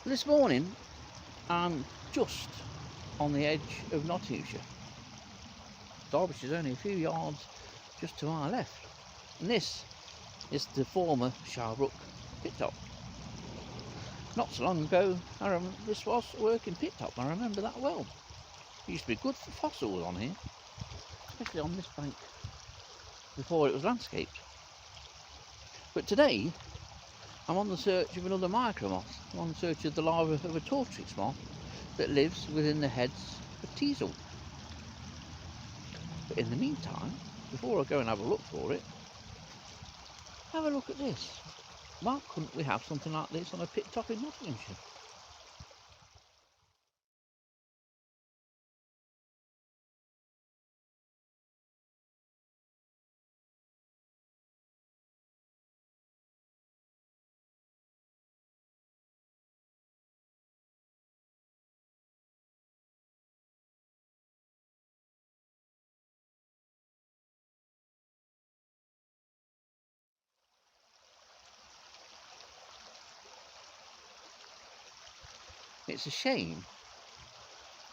This morning I'm just on the edge of Nottinghamshire. Derbyshire's only a few yards just to my left, and this is the former Sharbrook pit top. Not so long ago, this was a working pit top. I remember that well. It used to be good for fossils on here, especially on this bank before it was landscaped. But today I'm on the search of another micromoth. I'm on the search of the larva of a tortrix moth that lives within the heads of Teasels. But in the meantime, before I go and have a look for it, have a look at this. Why couldn't we have something like this on a pit top in Nottinghamshire? It's a shame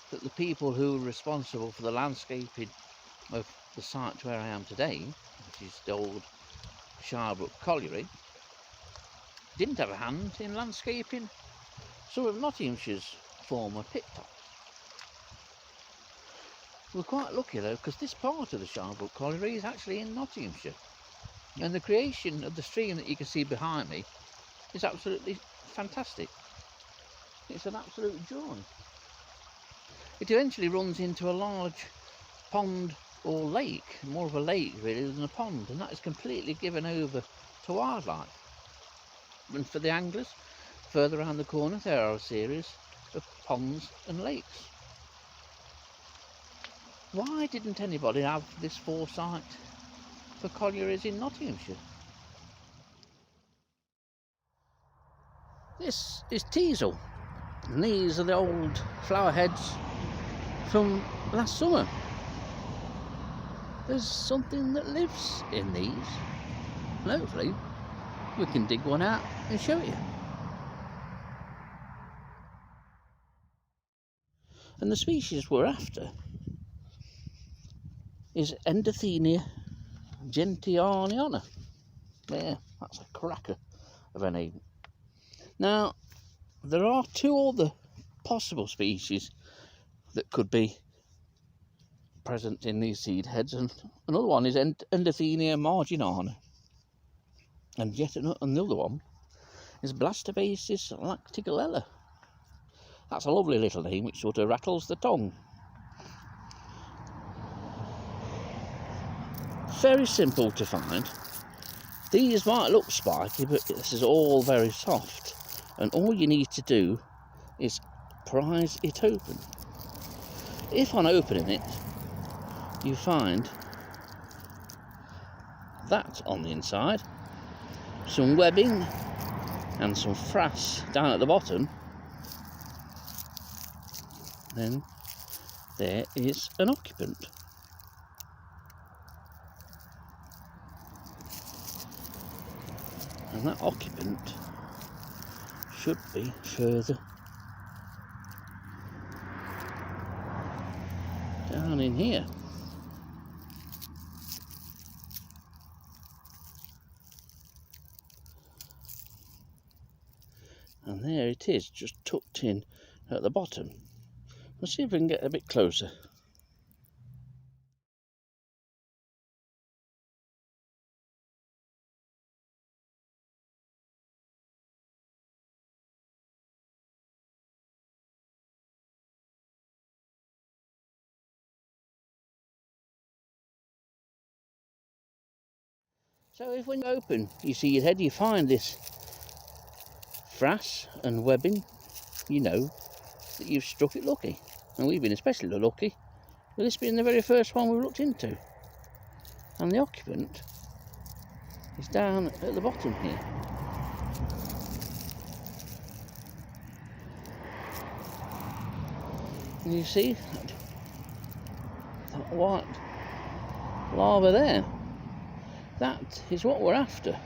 that the people who were responsible for the landscaping of the site where I am today, which is the old Sharbrook colliery, didn't have a hand in landscaping some of Nottinghamshire's former pit tops. We're quite lucky though, because this part of the Sharbrook colliery is actually in Nottinghamshire, and the creation of the stream that you can see behind me is absolutely fantastic. It's an absolute joy. It eventually runs into a large pond or lake, more of a lake really than a pond, and that is completely given over to wildlife. And for the anglers, further around the corner there are a series of ponds and lakes. Why didn't anybody have this foresight for collieries in Nottinghamshire? This is Teasel, and these are the old flower heads from last summer. There's something that lives in these, and hopefully we can dig one out and show you. And the species we're after is Endothenia gentianiana. There, that's a cracker of a name. Now, there are two other possible species that could be present in these seed heads, and another one is Endothenia marginana, and yet another one is Blastobasis lactigolella. That's a lovely little name which sort of rattles the tongue. Very simple to find. These might look spiky, but this is all very soft, and all you need to do is prise it open. If on opening it you find that on the inside, some webbing and some frass down at the bottom, then there is an occupant. And that occupant should be further down in here. And there it is, just tucked in at the bottom. Let's see if we can get a bit closer. So if when you open you see your head, you find this frass and webbing, you know that you've struck it lucky. And we've been especially lucky with this being the very first one we've looked into. And the occupant is down at the bottom here. And you see that white larva there. That is what we're after.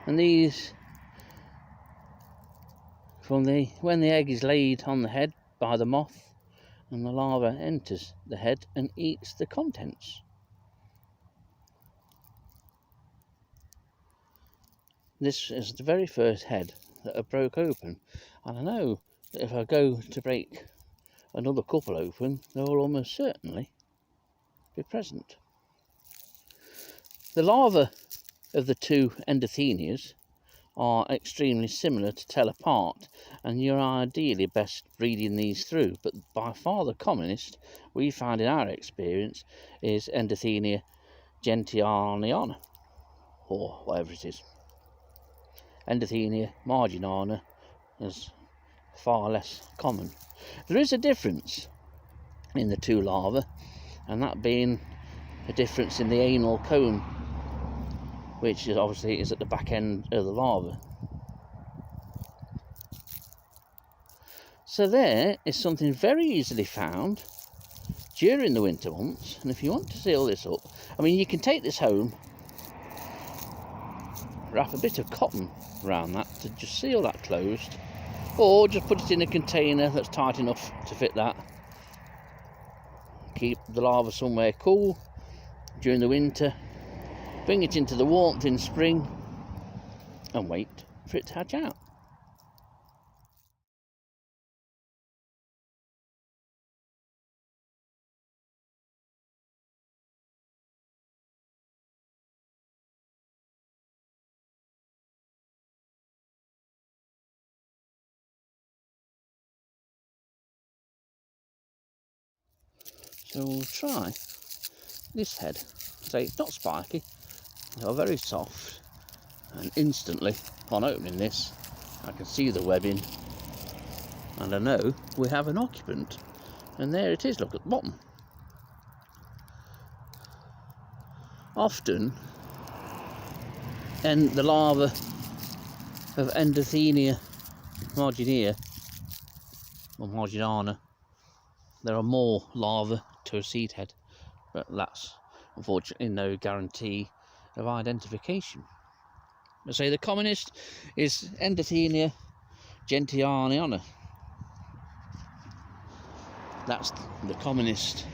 And these from when the egg is laid on the head by the moth, and the larva enters the head and eats the contents. This is the very first head that I broke open, and I know that if I go to break another couple open, they will almost certainly be present. The larvae of the two endothenias are extremely similar to tell apart, and you're ideally best breeding these through, but by far the commonest we find in our experience is Endothenia gentianiana, or whatever it is. Endothenia marginana is far less common. There is a difference in the two larvae, and that being a difference in the anal cone, which is obviously at the back end of the larva. So there is something very easily found during the winter months, and if you want to seal this up, I mean, you can take this home, wrap a bit of cotton around that to just seal that closed, or just put it in a container that's tight enough to fit that. Keep the larva somewhere cool during the winter, bring it into the warmth in spring, and wait for it to hatch out. So we'll try this head. So it's not spiky, they're very soft, and instantly upon opening this I can see the webbing, and I know we have an occupant. And there it is, look at the bottom. Often, and the larva of Endothenia marginea, or marginana, there are more larvae to a seed head, but that's unfortunately no guarantee of identification. I say the commonest is Endothenia gentianiana. That's the commonest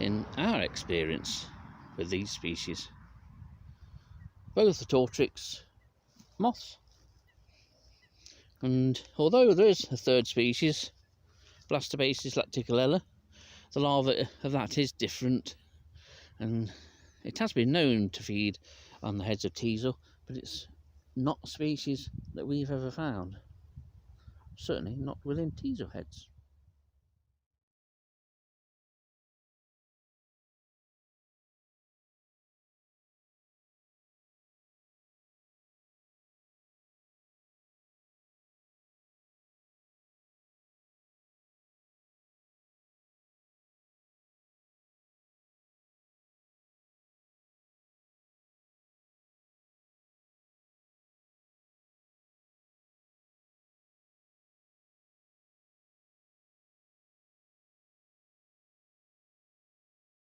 in our experience with these species. Both are Tortrix moths. And although there is a third species, Blastobasis lacticolella, the larva of that is different, and it has been known to feed on the heads of teasel, but it's not a species that we've ever found. Certainly not within teasel heads.